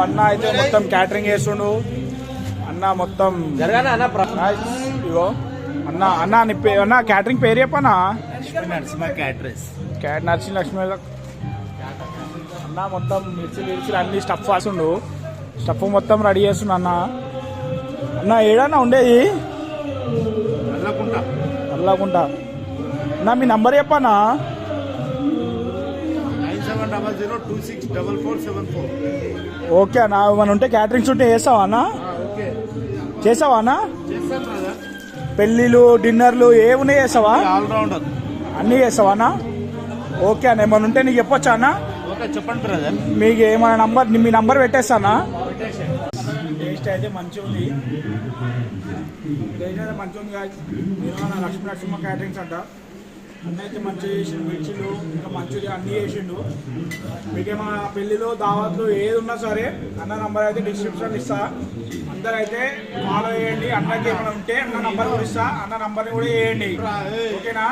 అన్న అయితే మొత్తం క్యాటరింగ్ చేస్తుండు అన్న మొత్తం ఇగో అన్న అన్న అన్న క్యాటరింగ్ పేరు చెప్పనా నరసింహ క్యాటరర్స్ నరసింహ లక్ష్మి అన్న మొత్తం మిర్చి అన్ని స్టఫ్ వేస్తుండు స్టఫ్ మొత్తం రెడీ చేస్తుండు అన్న అన్న ఏడన్నా ఉండేది అల్లాకుంటా అన్న మీ నంబర్ చెప్పనా 9700264474. ఓకే అన్న మన ఉంటే క్యాటరింగ్స్ ఉంటే చేస్తావా అన్న చేసావా అన్న పెళ్ళిళ్ళు డిన్నర్లు ఏమున్నాయి చేస్తావా ఆల్రౌండర్ అన్నీ చేస్తావా అన్న ఓకే అన్న ఏమన్నా ఉంటే నీకు చెప్పొచ్చా అన్న ఓకే చెప్పండి బ్రదర్ మీకు ఏమైనా నంబర్ మీ నంబర్ పెట్టేస్తానా టేస్ట్ అయితే మంచిగా ఉంది టేస్ట్ అయితే మంచిగా ఉంది లక్ష్మీ నరసింహ క్యాటరింగ్స్ అంట అన్న అయితే మంచిగా చేసిండు మిర్చిలు ఇంకా మంచిగా అన్నీ చేసిండు మీకేమైనా పెళ్ళిలో దావత్లు ఏది ఉన్నా సరే అన్న నంబర్ అయితే డిస్క్రిప్షన్ ఇస్తా అందరూ అయితే ఫాలో చేయండి అన్నకి ఏమైనా ఉంటే అన్న నంబర్ కూడా ఇస్తా అన్న నంబర్ని కూడా వేయండి ఓకేనా